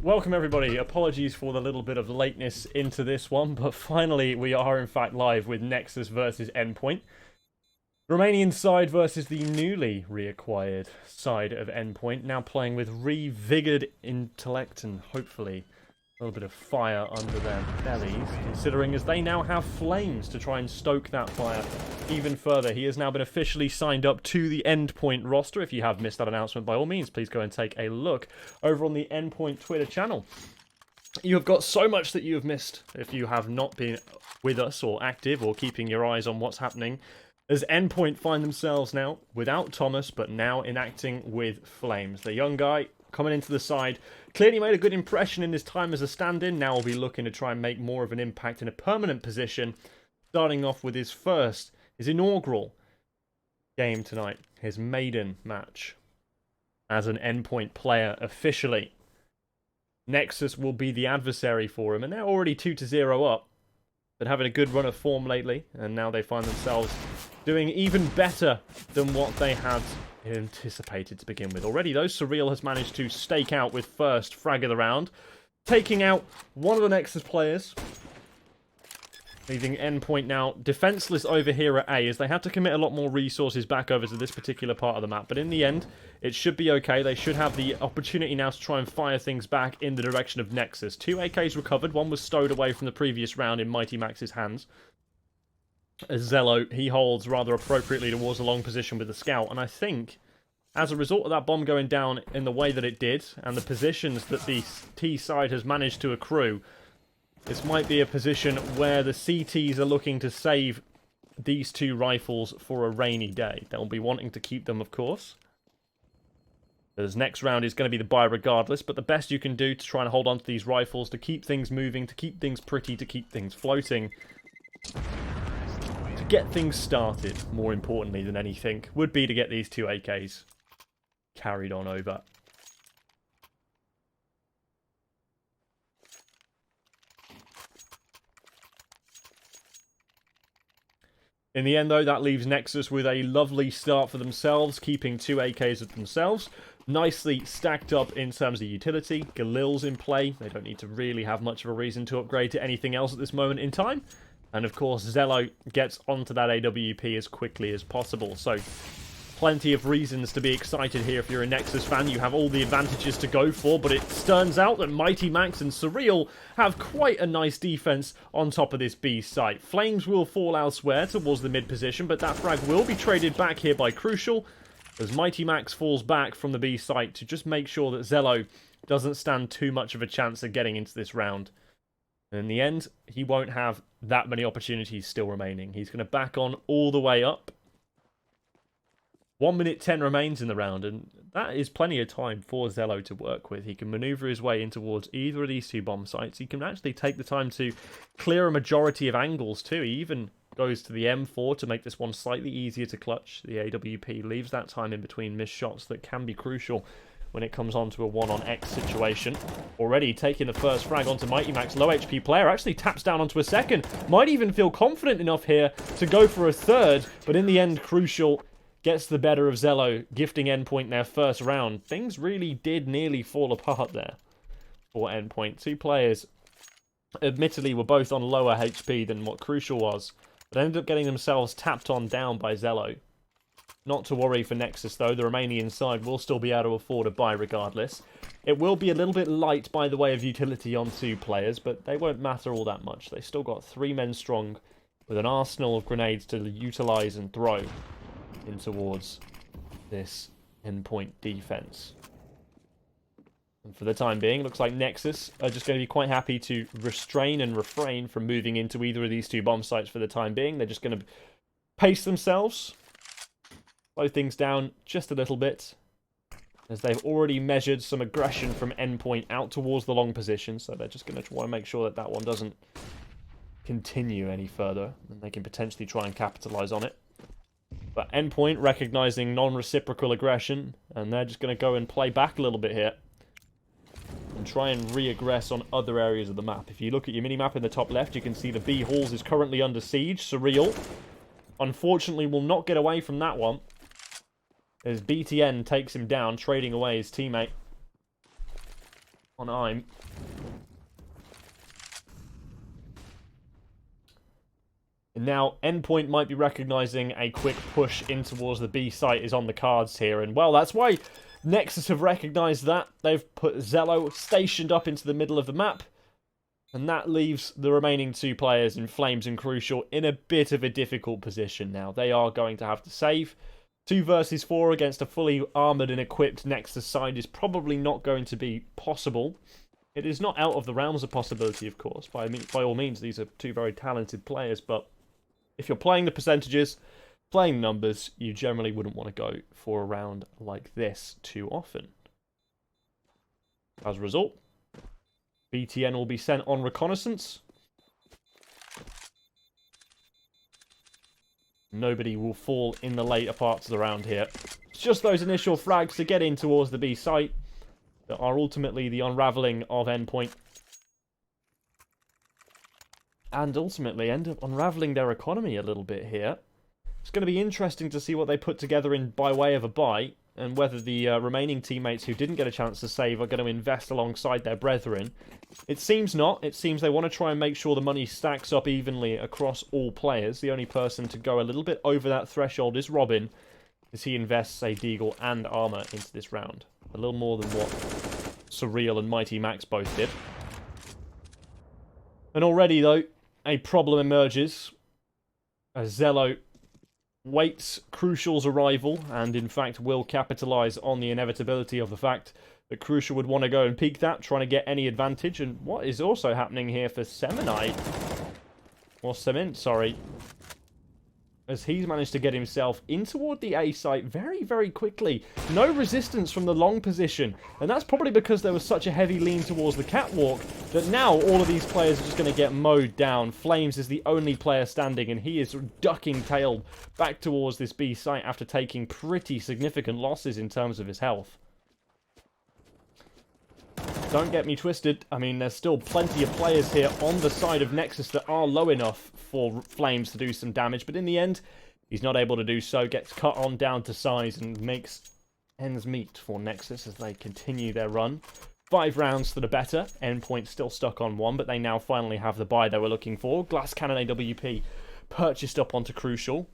Welcome everybody, apologies for the little bit of lateness into this one, but finally we are in fact live with Nexus versus Endpoint. Romanian side versus the newly reacquired side of Endpoint, now playing with revigored intellect and hopefully a little bit of fire under their bellies, considering as they now have flames to try and stoke that fire even further. He has now been officially signed up to the Endpoint roster. If you have missed that announcement, by all means, please go and take a look over on the Endpoint Twitter channel. You have got so much that you have missed if you have not been with us or active or keeping your eyes on what's happening, as Endpoint find themselves now without Thomas, but now enacting with Flames. The young guy coming into the side, clearly made a good impression in his time as a stand-in. Now will be looking to try and make more of an impact in a permanent position, starting off with his inaugural game tonight, his maiden match as an Endpoint player officially. Nexus will be the adversary for him, and they're already 2-0 up, but having a good run of form lately, and now they find themselves doing even better than what they had anticipated to begin with. Already though, Surreal has managed to stake out with first frag of the round, taking out one of the Nexus players, leaving Endpoint now defenseless over here at A, as they have to commit a lot more resources back over to this particular part of the map. But in the end, it should be okay. They should have the opportunity now to try and fire things back in the direction of Nexus. 2 AKs recovered. One was stowed away from the previous round in Mighty Max's hands. As Zello, he holds rather appropriately towards the long position with the scout. And I think, as a result of that bomb going down in the way that it did, and the positions that the T side has managed to accrue, this might be a position where the CTs are looking to save these two rifles for a rainy day. They'll be wanting to keep them, of course, as next round is going to be the buy regardless, but the best you can do to try and hold on to these rifles, to keep things moving, to keep things pretty, to keep things floating, to get things started, more importantly than anything, would be to get these 2 AKs carried on over. In the end, though, that leaves Nexus with a lovely start for themselves, keeping 2 AKs of themselves. Nicely stacked up in terms of utility. Galil's in play. They don't need to really have much of a reason to upgrade to anything else at this moment in time. And of course, Zello gets onto that AWP as quickly as possible. So, plenty of reasons to be excited here if you're a Nexus fan. You have all the advantages to go for, but it turns out that Mighty Max and Surreal have quite a nice defense on top of this B site. Flames will fall elsewhere towards the mid position, but that frag will be traded back here by Crucial, as Mighty Max falls back from the B site to just make sure that Zello doesn't stand too much of a chance of getting into this round. And in the end, he won't have that many opportunities still remaining. He's going to back on all the way up. 1 minute 10 remains in the round, and that is plenty of time for Zello to work with. He can maneuver his way in towards either of these 2 bomb sites. He can actually take the time to clear a majority of angles too. He even goes to the M4 to make this one slightly easier to clutch. The AWP leaves that time in between missed shots that can be crucial when it comes on to a 1-on-X situation. Already taking the first frag onto Mighty Max. Low HP player actually taps down onto a second. Might even feel confident enough here to go for a third, but in the end, Crucial gets the better of Zello, gifting Endpoint their first round. Things really did nearly fall apart there for Endpoint. 2 players, admittedly, were both on lower HP than what Crucial was, but ended up getting themselves tapped on down by Zello. Not to worry for Nexus, though. The Romanian side will still be able to afford a buy regardless. It will be a little bit light by the way of utility on 2 players, but they won't matter all that much. They still got 3 men strong with an arsenal of grenades to utilise and throw in towards this Endpoint defense. And for the time being, it looks like Nexus are just going to be quite happy to restrain and refrain from moving into either of these 2 bomb sites for the time being. They're just going to pace themselves, slow things down just a little bit, as they've already measured some aggression from Endpoint out towards the long position, so they're just going to want to make sure that that one doesn't continue any further, and they can potentially try and capitalize on it. But Endpoint recognizing non-reciprocal aggression, and they're just going to go and play back a little bit here and try and re-aggress on other areas of the map. If you look at your mini-map in the top left, you can see the B Halls is currently under siege. Surreal, unfortunately, will not get away from that one, as BTN takes him down, trading away his teammate. on I'm. And now, Endpoint might be recognizing a quick push in towards the B site is on the cards here. And, well, that's why Nexus have recognized that. They've put Zello stationed up into the middle of the map. And that leaves the remaining two players in Flames and Crucial in a bit of a difficult position now. They are going to have to save. 2 versus 4 against a fully armoured and equipped Nexus side is probably not going to be possible. It is not out of the realms of possibility, of course. By all means, these are two very talented players, but if you're playing the percentages, playing numbers, you generally wouldn't want to go for a round like this too often. As a result, BTN will be sent on reconnaissance. Nobody will fall in the later parts of the round here. It's just those initial frags to get in towards the B site that are ultimately the unravelling of Endpoint. And ultimately end up unravelling their economy a little bit here. It's going to be interesting to see what they put together in by way of a buy, and whether the remaining teammates who didn't get a chance to save are going to invest alongside their brethren. It seems not. It seems they want to try and make sure the money stacks up evenly across all players. The only person to go a little bit over that threshold is Robin, as he invests a Deagle and armor into this round. A little more than what Surreal and Mighty Max both did. And already, though, a problem emerges as Zello waits Crucial's arrival, and in fact will capitalise on the inevitability of the fact that Crucial would want to go and peek that, trying to get any advantage. And what is also happening here for Seminite, or Cement, sorry, as he's managed to get himself in toward the A site very, very quickly. No resistance from the long position, and that's probably because there was such a heavy lean towards the catwalk that now all of these players are just going to get mowed down. Flames is the only player standing, and he is ducking tailed back towards this B site after taking pretty significant losses in terms of his health. Don't get me twisted. I mean, there's still plenty of players here on the side of Nexus that are low enough for Flames to do some damage, but in the end, he's not able to do so. Gets cut on down to size and makes ends meet for Nexus as they continue their run. 5 rounds for the better. Endpoint still stuck on 1, but they now finally have the buy they were looking for. Glass Cannon AWP purchased up onto Crucial,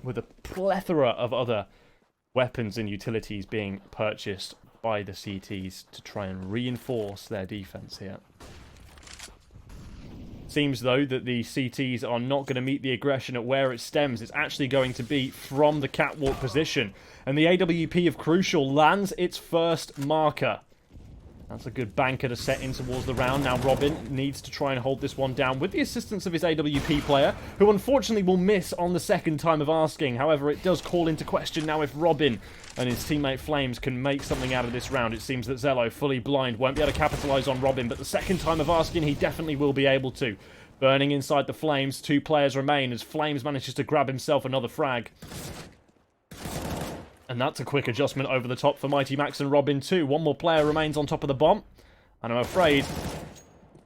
with a plethora of other weapons and utilities being purchased by the CTs to try and reinforce their defense here. Seems, though, that the CTs are not going to meet the aggression at where it stems. It's actually going to be from the catwalk position. And the AWP of Crucial lands its first marker. That's a good banker to set in towards the round. Now Robin needs to try and hold this one down with the assistance of his AWP player, who unfortunately will miss on the second time of asking. However, it does call into question now if Robin and his teammate Flames can make something out of this round. It seems that Zello, fully blind, won't be able to capitalise on Robin, but the second time of asking, he definitely will be able to. Burning inside the Flames, 2 players remain as Flames manages to grab himself another frag. And that's a quick adjustment over the top for Mighty Max and Robin too. 1 more player remains on top of the bomb. And I'm afraid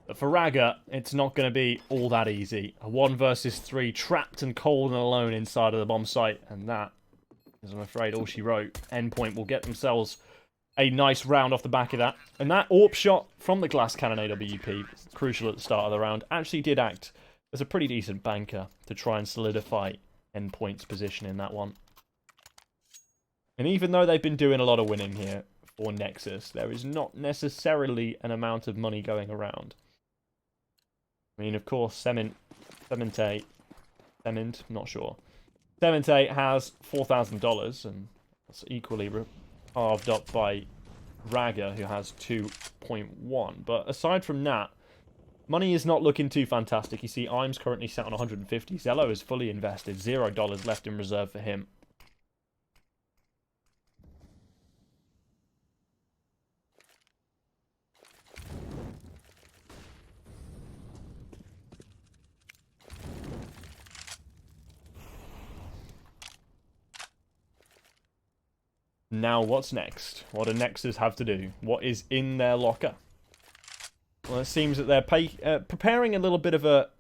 that for Raga, it's not going to be all that easy. A 1 versus 3, trapped and cold and alone inside of the bomb site. And that is, I'm afraid, all she wrote. Endpoint will get themselves a nice round off the back of that. And that AWP shot from the Glass Cannon AWP, crucial at the start of the round, actually did act as a pretty decent banker to try and solidify Endpoint's position in that one. And even though they've been doing a lot of winning here for Nexus, there is not necessarily an amount of money going around. I mean, of course, Cement, not sure. Cemente has $4,000, and that's equally halved up by Raga, who has 2.1. But aside from that, money is not looking too fantastic. You see, Im's currently set on 150. Zello is fully invested, $0 left in reserve for him. Now, what's next? What do Nexus have to do? What is in their locker? Well, it seems that they're preparing a little bit of a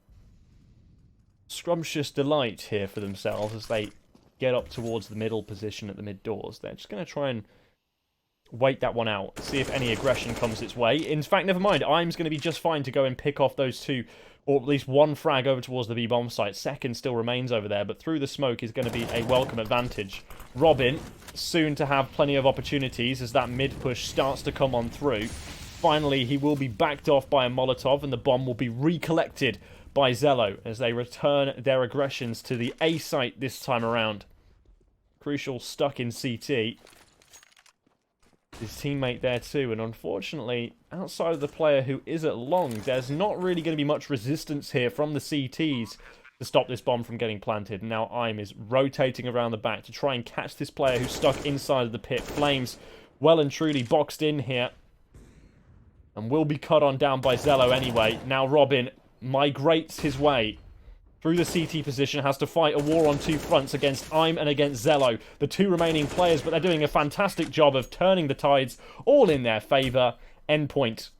scrumptious delight here for themselves as they get up towards the middle position at the mid doors. They're just going to try and wait that one out, see if any aggression comes its way. In fact, never mind. I'm going to be just fine to go and pick off those two, or at least one frag over towards the B-bomb site. Second still remains over there, but through the smoke is going to be a welcome advantage. Robin, soon to have plenty of opportunities as that mid-push starts to come on through. Finally, he will be backed off by a Molotov, and the bomb will be recollected by Zello as they return their aggressions to the A site this time around. Crucial stuck in CT. His teammate there too, and unfortunately, outside of the player who is at long, there's not really going to be much resistance here from the CTs to stop this bomb from getting planted. Now Im is rotating around the back to try and catch this player who's stuck inside of the pit. Flames well and truly boxed in here, and will be cut on down by Zello anyway. Now Robin migrates his way through the CT position, has to fight a war on two fronts against Im and against Zello, the two remaining players, but they're doing a fantastic job of turning the tides all in their favour. Endpoint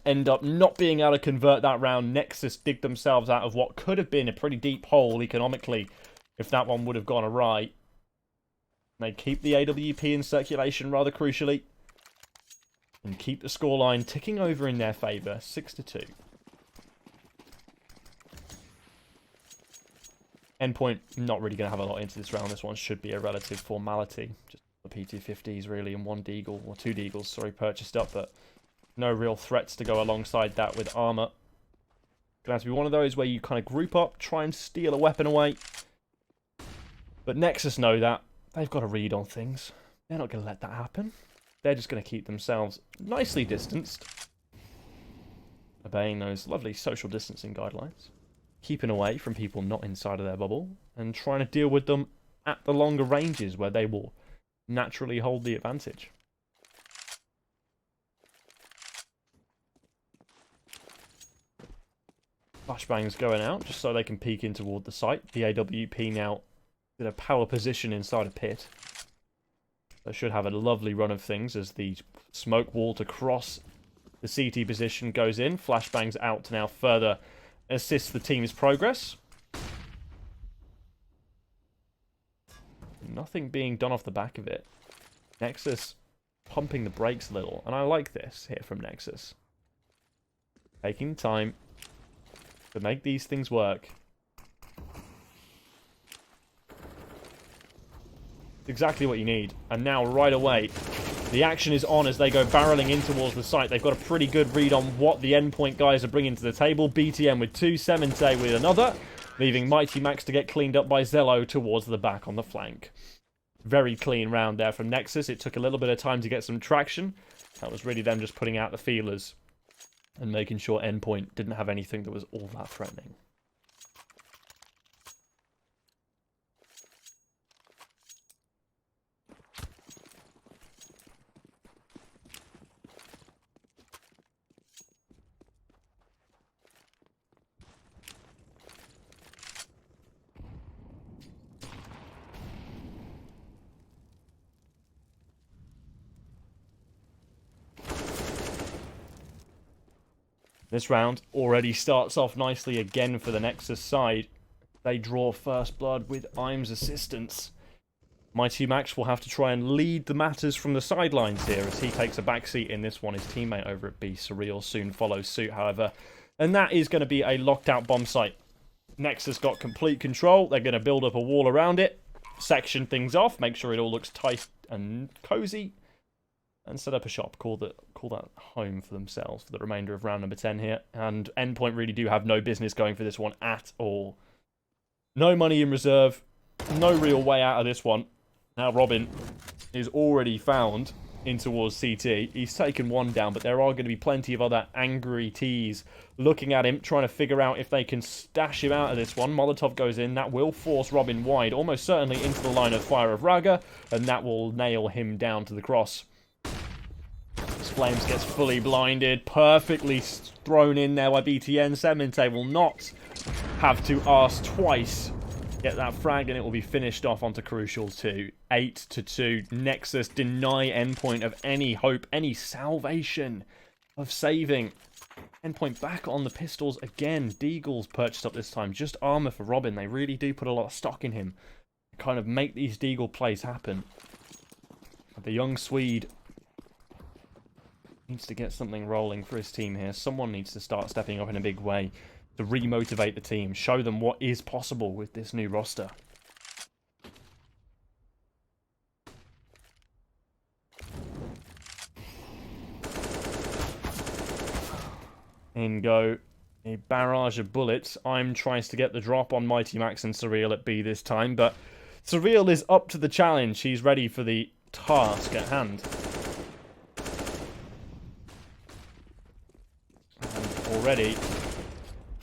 end up not being able to convert that round. Nexus dig themselves out of what could have been a pretty deep hole economically if that one would have gone awry. They keep the AWP in circulation rather crucially, and keep the scoreline ticking over in their favour, 6-2. Endpoint not really going to have a lot into this round. This one should be a relative formality. Just the P250s really, and one Deagle, or two Deagles, sorry, purchased up, but no real threats to go alongside that with armor. Gonna have to be one of those where you kind of group up, try and steal a weapon away. But Nexus know that. They've got a read on things. They're not going to let that happen. They're just going to keep themselves nicely distanced, obeying those lovely social distancing guidelines, keeping away from people not inside of their bubble, and trying to deal with them at the longer ranges where they will naturally hold the advantage. Flashbangs going out just so they can peek in toward the site. The AWP now in a power position inside a pit. They should have a lovely run of things as the smoke wall to cross the CT position goes in. Flashbangs out to now further assist the team's progress. Nothing being done off the back of it. Nexus pumping the brakes a little, and I like this here from Nexus. Taking time to make these things work. It's exactly what you need. And now, right away, the action is on as they go barreling in towards the site. They've got a pretty good read on what the Endpoint guys are bringing to the table. BTM with two, Semente with another, leaving Mighty Max to get cleaned up by Zello towards the back on the flank. Very clean round there from Nexus. It took a little bit of time to get some traction. That was really them just putting out the feelers and making sure Endpoint didn't have anything that was all that threatening. This round already starts off nicely again for the Nexus side. They draw first blood with Im's assistance. Mighty Max will have to try and lead the matters from the sidelines here as he takes a backseat in this one. His teammate over at B, Surreal, soon follows suit, however. And that is going to be a locked out bomb site. Nexus got complete control. They're going to build up a wall around it, section things off, make sure it all looks tight and cozy, and set up a shop. Call that home for themselves for the remainder of round number 10 here. And Endpoint really do have no business going for this one at all. No money in reserve. No real way out of this one. Now Robin is already found in towards CT. He's taken one down, but there are going to be plenty of other angry T's looking at him, trying to figure out if they can stash him out of this one. Molotov goes in. That will force Robin wide, almost certainly into the line of fire of Raga, and that will nail him down to the cross. Flames gets fully blinded, perfectly thrown in there by BTN. Semente will not have to ask twice. Get that frag and it will be finished off onto Crucial 2. 8-2. Nexus deny Endpoint of any hope, any salvation of saving. Endpoint back on the pistols again. Deagle's purchased up this time. Just armor for Robin. They really do put a lot of stock in him. Kind of make these Deagle plays happen. The young Swede Needs to get something rolling for his team here. Someone needs to start stepping up in a big way to re-motivate the team. Show them what is possible with this new roster. In go a barrage of bullets. I'm trying to get the drop on Mighty Max and Surreal at B this time, but Surreal is up to the challenge. He's ready for the task at hand. And already,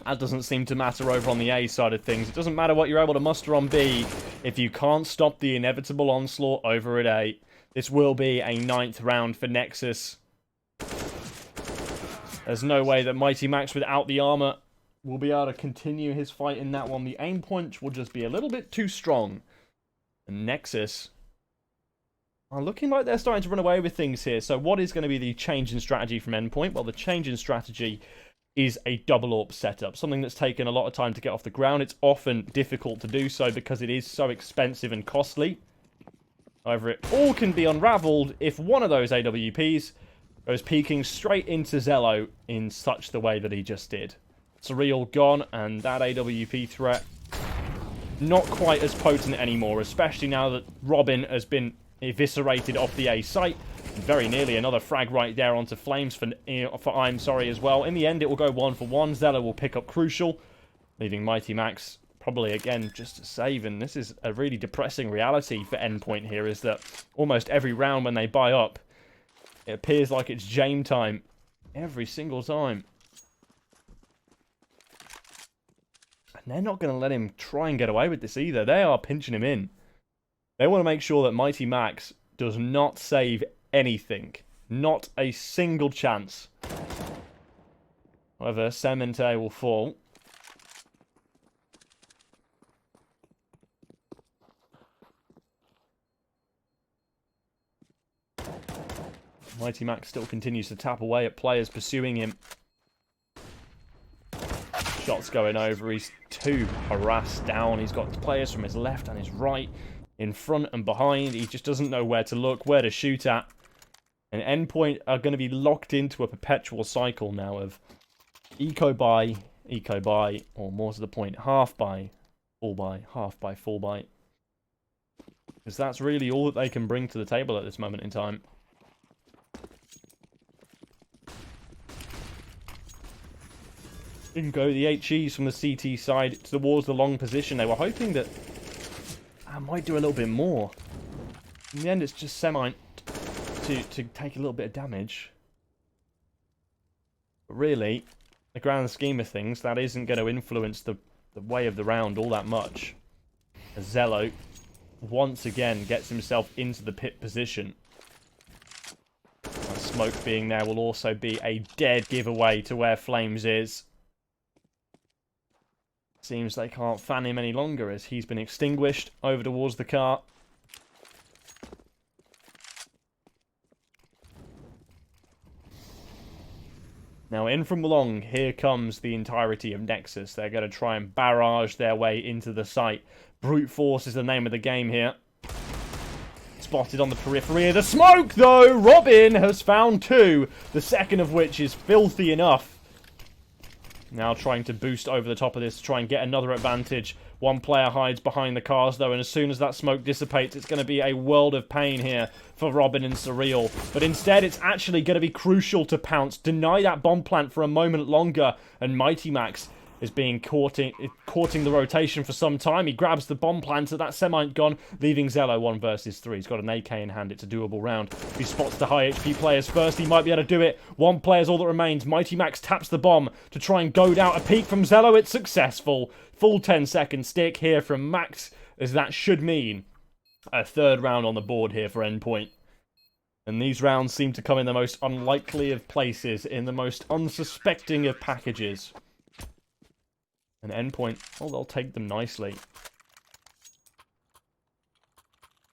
that doesn't seem to matter over on the A side of things. It doesn't matter what you're able to muster on B if you can't stop the inevitable onslaught over at A. This will be a 9th round for Nexus. There's no way that Mighty Max without the armor will be able to continue his fight in that one. The aim point will just be a little bit too strong. And Nexus are looking like they're starting to run away with things here. So what is going to be the change in strategy from Endpoint? Well, the change in strategy is a double AWP setup. Something that's taken a lot of time to get off the ground. It's often difficult to do so because it is so expensive and costly. However, it all can be unraveled if one of those AWPs goes peeking straight into Zello in such the way that he just did. Surreal gone, and that AWP threat not quite as potent anymore, especially now that Robin has been eviscerated off the A site. And very nearly another frag right there onto Flames for I'm sorry as well. In the end, it will go 1-for-1. Zello will pick up Crucial, leaving Mighty Max probably again just to save. And this is a really depressing reality for Endpoint here, is that almost every round when they buy up, it appears like it's Jame time every single time. And they're not going to let him try and get away with this either. They are pinching him in. They want to make sure that Mighty Max does not save anything. Not a single chance. However, Cemente will fall. Mighty Max still continues to tap away at players pursuing him. Shots going over. He's too harassed down. He's got players from his left and his right, in front and behind. He just doesn't know where to look, where to shoot at. And Endpoint are going to be locked into a perpetual cycle now of eco-buy, or more to the point, half-buy, full-buy, half-buy, full-buy. Because that's really all that they can bring to the table at this moment in time. In go the HEs from the CT side towards the long position. They were hoping that I might do a little bit more. In the end, it's just Semi to take a little bit of damage. But really, the grand scheme of things, that isn't going to influence the way of the round all that much. As Zello, once again, gets himself into the pit position. That smoke being there will also be a dead giveaway to where Flames is. Seems they can't fan him any longer as he's been extinguished over towards the car. Now in from long, here comes the entirety of Nexus. They're going to try and barrage their way into the site. Brute force is the name of the game here. Spotted on the periphery of the smoke though! Robin has found two, the second of which is filthy enough. Now trying to boost over the top of this to try and get another advantage. One player hides behind the cars though, and as soon as that smoke dissipates, it's going to be a world of pain here for Robin and Surreal. But instead, it's actually going to be Crucial to pounce, deny that bomb plant for a moment longer, and Mighty Max is being courting the rotation for some time. He grabs the bomb plant at that Semite gone, leaving Zello 1 versus 3. He's got an AK in hand. It's a doable round. If he spots the high HP players first, he might be able to do it. One player's all that remains. Mighty Max taps the bomb to try and goad out a peek from Zello. It's successful. Full 10-second stick here from Max, as that should mean a third round on the board here for Endpoint. And these rounds seem to come in the most unlikely of places, in the most unsuspecting of packages. And Endpoint, oh, they'll take them nicely.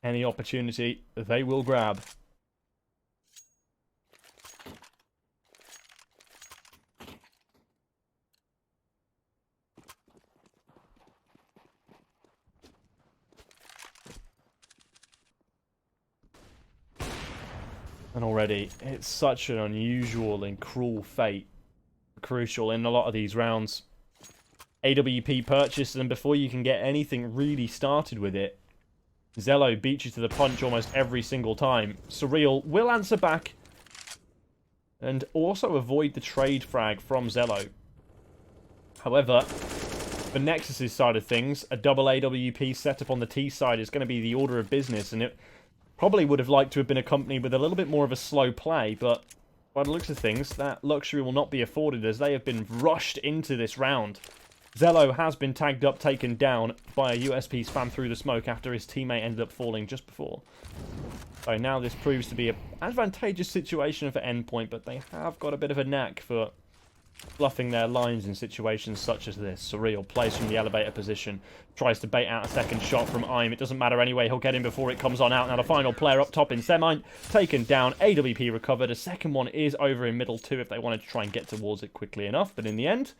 Any opportunity, they will grab. And already, it's such an unusual and cruel fate. Crucial in a lot of these rounds. AWP purchased them before you can get anything really started with it. Zello beats you to the punch almost every single time. Surreal will answer back. And also avoid the trade frag from Zello. However, for Nexus's side of things, a double AWP setup on the T side is going to be the order of business, and it probably would have liked to have been accompanied with a little bit more of a slow play, but by the looks of things, that luxury will not be afforded as they have been rushed into this round. Zello has been tagged up, taken down by a USP spam through the smoke after his teammate ended up falling just before. So now this proves to be an advantageous situation for Endpoint, but they have got a bit of a knack for bluffing their lines in situations such as this. Surreal plays from the elevator position, tries to bait out a second shot from Im. It doesn't matter anyway, he'll get in before it comes on out. Now the final player up top in Semine, taken down, AWP recovered. A second one is over in middle too if they wanted to try and get towards it quickly enough, but in the end,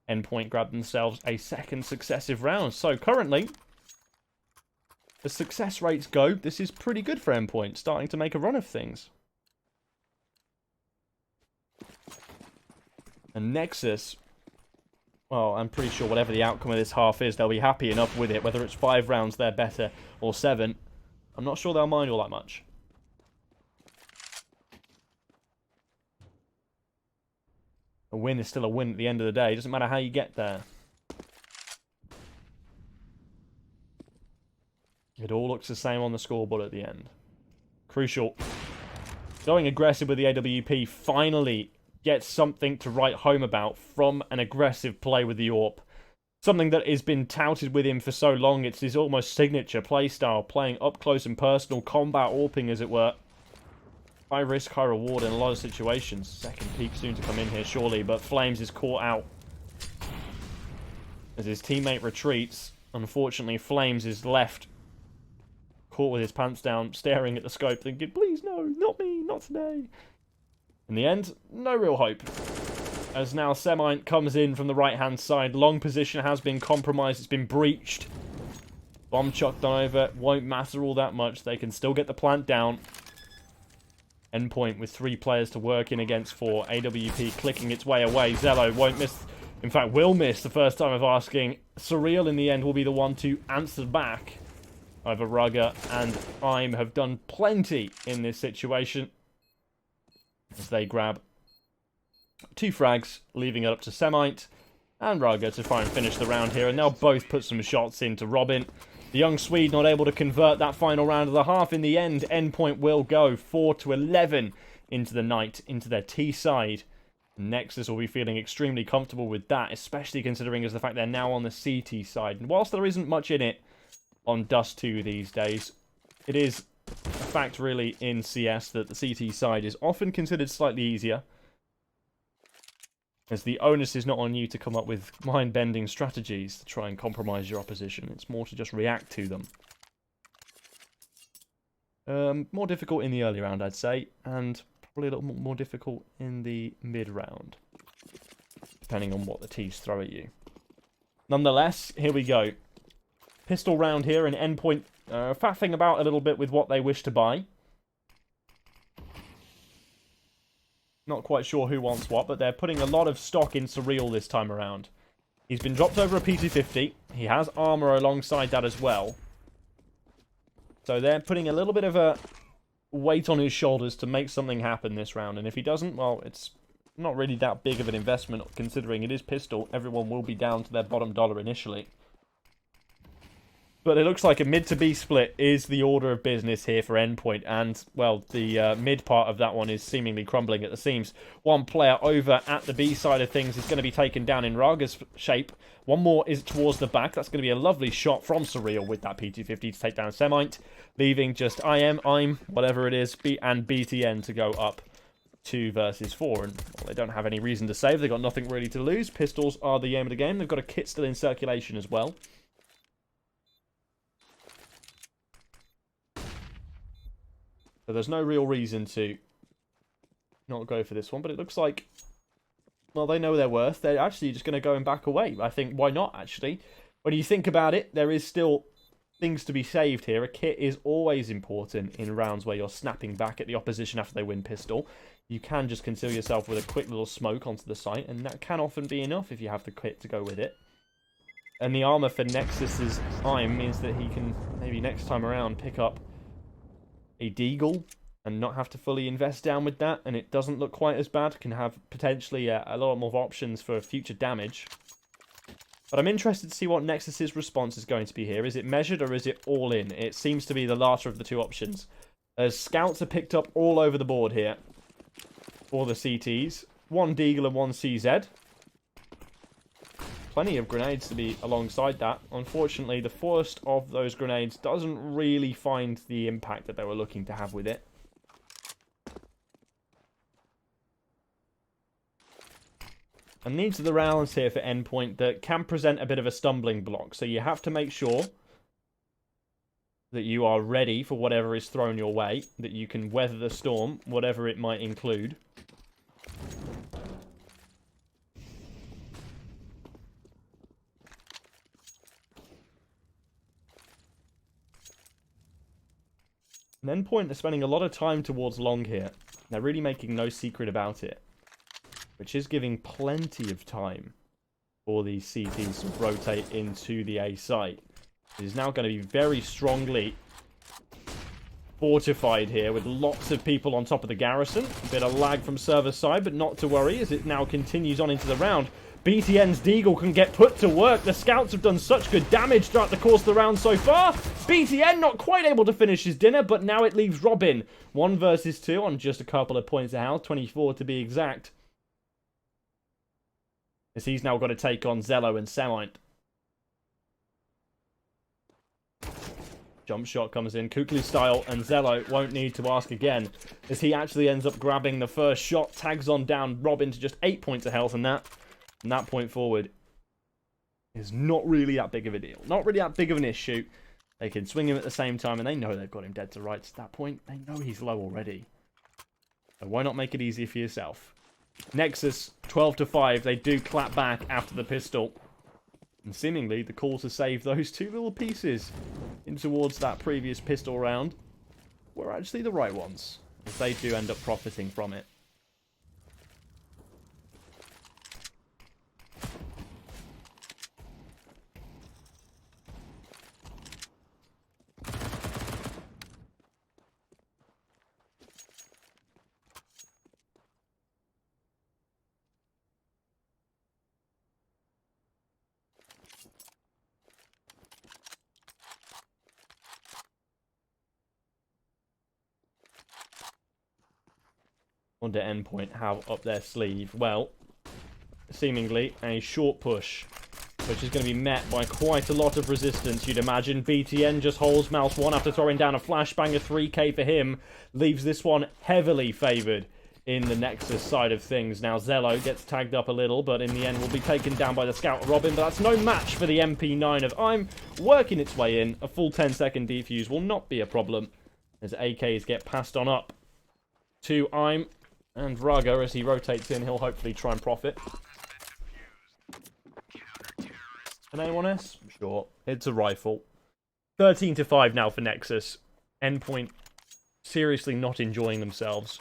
Endpoint grabbed themselves a second successive round. So currently, as success rates go, this is pretty good for Endpoint, starting to make a run of things. And Nexus, well, I'm pretty sure whatever the outcome of this half is, they'll be happy enough with it. Whether it's 5 rounds, they're better, or 7, I'm not sure they'll mind all that much. A win is still a win at the end of the day. It doesn't matter how you get there. It all looks the same on the scoreboard at the end. Crucial. Going aggressive with the AWP finally gets something to write home about from an aggressive play with the AWP. Something that has been touted with him for so long. It's his almost signature playstyle, playing up close and personal, combat AWPing as it were. High risk, high reward in a lot of situations. Second peak soon to come in here surely, but Flames is caught out. As his teammate retreats, unfortunately Flames is left caught with his pants down, staring at the scope, thinking, please no, not me, not today. In the end, no real hope. As now Semine comes in from the right-hand side. Long position has been compromised. It's been breached. Bomb chucked on over. Won't matter all that much. They can still get the plant down. Endpoint with 3 players to work in against 4. AWP clicking its way away. Zello won't miss. In fact, will miss the first time of asking. Surreal in the end will be the one to answer back. Either Rugger and Im have done plenty in this situation. As they grab 2 frags, leaving it up to Semite and Rugger to try and finish the round here. And they'll both put some shots into Robin. The young Swede not able to convert that final round of the half. In the end, Endpoint will go 4-11 into the night, into their T side. Nexus will be feeling extremely comfortable with that, especially considering as the fact they're now on the CT side. And whilst there isn't much in it on Dust 2 these days, it is a fact really in CS that the CT side is often considered slightly easier, as the onus is not on you to come up with mind-bending strategies to try and compromise your opposition. It's more to just react to them. More difficult in the early round, I'd say, and probably a little more difficult in the mid-round, depending on what the T's throw at you. Nonetheless, here we go. Pistol round here, and Endpoint faffing about a little bit with what they wish to buy. Not quite sure who wants what, but they're putting a lot of stock in Surreal this time around. He's been dropped over a P250. He has armor alongside that as well. So they're putting a little bit of a weight on his shoulders to make something happen this round. And if he doesn't, well, it's not really that big of an investment, considering it is pistol. Everyone will be down to their bottom dollar initially. But it looks like a mid to B split is the order of business here for Endpoint. And, well, the mid part of that one is seemingly crumbling at the seams. One player over at the B side of things is going to be taken down in Raga's shape. One more is towards the back. That's going to be a lovely shot from Surreal with that P250 to take down Semite. Leaving just Im, whatever it is, and BTN to go up 2 versus 4. And well, they don't have any reason to save. They've got nothing really to lose. Pistols are the aim of the game. They've got a kit still in circulation as well. So there's no real reason to not go for this one. But it looks like, well, they know their worth. They're actually just going to go and back away. I think, why not, actually? When you think about it, there is still things to be saved here. A kit is always important in rounds where you're snapping back at the opposition after they win pistol. You can just conceal yourself with a quick little smoke onto the site, and that can often be enough if you have the kit to go with it. And the armor for Nexus's time means that he can, maybe next time around, pick up a deagle and not have to fully invest down with that, and it doesn't look quite as bad. Can have potentially a lot more options for future damage. But I'm interested to see what Nexus's response is going to be here. Is it measured or is it all in? It seems to be the latter of the two options, as scouts are picked up all over the board here for the CTs. One deagle and one CZ. Plenty of grenades to be alongside that. Unfortunately, the first of those grenades doesn't really find the impact that they were looking to have with it. And these are the rounds here for Endpoint that can present a bit of a stumbling block. So you have to make sure that you are ready for whatever is thrown your way, that you can weather the storm, whatever it might include. And Endpoint are spending a lot of time towards long here. They're really making no secret about it, which is giving plenty of time for these CTs to rotate into the A site. It is now going to be very strongly fortified here with lots of people on top of the garrison. A bit of lag from server side, but not to worry as it now continues on into the round. BTN's deagle can get put to work. The scouts have done such good damage throughout the course of the round so far. BTN not quite able to finish his dinner, but now it leaves Robin 1 versus 2 on just a couple of points a house, 24 to be exact. As he's now got to take on Zello and Semite. Jump shot comes in, Kukli style, and Zello won't need to ask again, as he actually ends up grabbing the first shot, tags on down Robin to just 8 points of health, and that, from that point forward, is not really that big of a deal. Not really that big of an issue. They can swing him at the same time, and they know they've got him dead to rights at that point. They know he's low already. So why not make it easier for yourself? Nexus, 12 to 5, they do clap back after the pistol. And seemingly, the call to save those two little pieces in towards that previous pistol round were actually the right ones, as they do end up profiting from it. Under Endpoint have up their sleeve? Well, seemingly a short push, which is going to be met by quite a lot of resistance, you'd imagine. BTN just holds mouse 1 after throwing down a flashbanger. 3k for him leaves this one heavily favoured in the Nexus side of things. Now Zello gets tagged up a little, but in the end will be taken down by the scout Robin, but that's no match for the MP9 of I'm working its way in. A full 10-second defuse will not be a problem, as AKs get passed on up to I'm. And Vraga, as he rotates in, he'll hopefully try and profit. An A1S? Sure. It's a rifle. 13 to 5 now for Nexus. Endpoint seriously not enjoying themselves.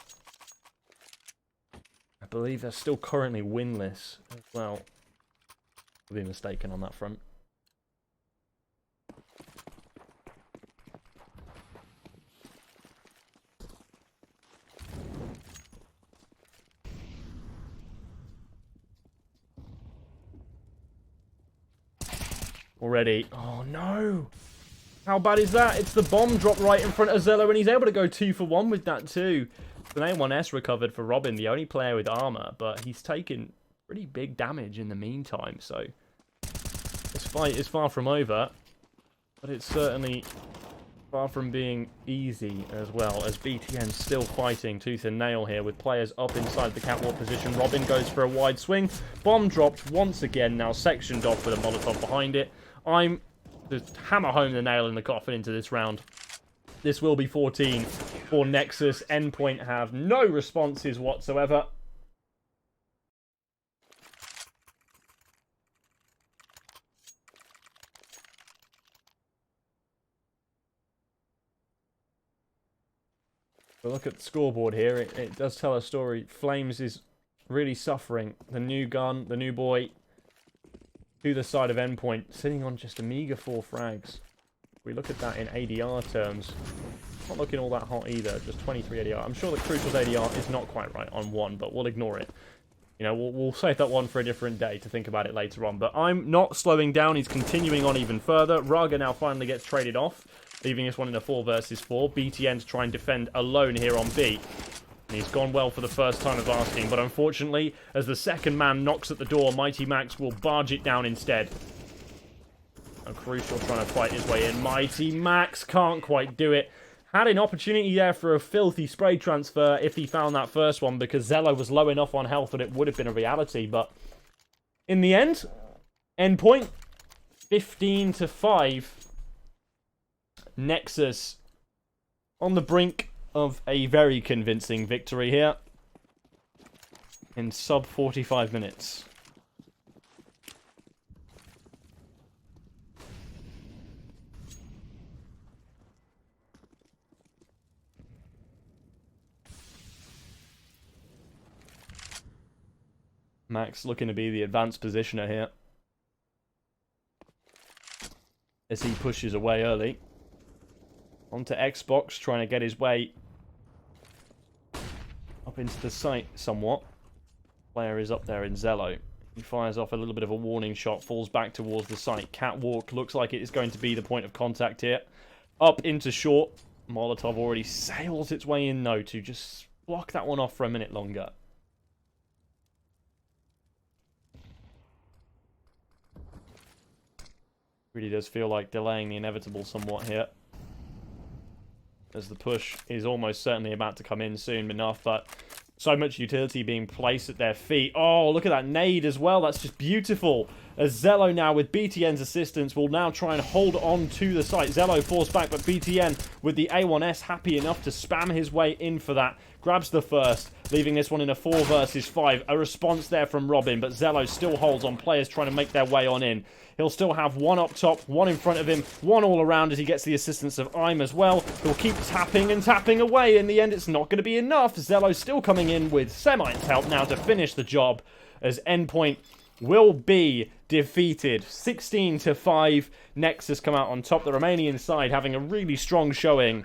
I believe they're still currently winless as well. I'll be mistaken on that front. Already. Oh, no. How bad is that? It's the bomb drop right in front of Zello, and he's able to go 2 for 1 with that too. An A1S recovered for Robin, the only player with armor, but he's taken pretty big damage in the meantime, so this fight is far from over, but it's certainly far from being easy as well, as BTN still fighting tooth and nail here with players up inside the catwalk position. Robin goes for a wide swing. Bomb dropped once again, now sectioned off with a Molotov behind it. I'm to hammer home the nail in the coffin into this round. This will be 14 for Nexus. Endpoint have no responses whatsoever. But look at the scoreboard here. It does tell a story. Flames is really suffering. The new gun, the new boy, to the side of Endpoint, sitting on just a meager 4 frags. If we look at that in ADR terms, not looking all that hot either. Just 23 ADR. I'm sure that Crucial's ADR is not quite right on 1, but we'll ignore it. You know, we'll save that one for a different day to think about it later on. But I'm not slowing down. He's continuing on even further. Raga now finally gets traded off, leaving this one in a 4 versus 4. BTN to try and defend alone here on B. And he's gone well for the first time of asking. But unfortunately, as the second man knocks at the door, Mighty Max will barge it down instead. And Crucial trying to fight his way in. Mighty Max can't quite do it. Had an opportunity there for a filthy spray transfer if he found that first one, because Zello was low enough on health that it would have been a reality. But in the end, Endpoint, 15-5. Nexus on the brink of a very convincing victory here in sub 45 minutes. Max looking to be the advanced positioner here as he pushes away early. Onto Xbox, trying to get his way up into the site somewhat. Player is up there in Zello. He fires off a little bit of a warning shot, falls back towards the site. Catwalk looks like it is going to be the point of contact here. Up into short. Molotov already sails its way in, though, to just block that one off for a minute longer. Really does feel like delaying the inevitable somewhat here, as the push is almost certainly about to come in soon enough, but so much utility being placed at their feet. Oh, look at that nade as well. That's just beautiful. As Zello now, with BTN's assistance, will now try and hold on to the site. Zello falls back, but BTN, with the A1S, happy enough to spam his way in for that. Grabs the first, leaving this one in a 4 versus 5. A response there from Robin, but Zello still holds on players trying to make their way on in. He'll still have one up top, one in front of him, one all around as he gets the assistance of Im as well. He'll keep tapping and tapping away. In the end, it's not going to be enough. Zello still coming in with Semite's help now to finish the job, as Endpoint will be defeated. 16-5. Nexus come out on top. The Romanian side having a really strong showing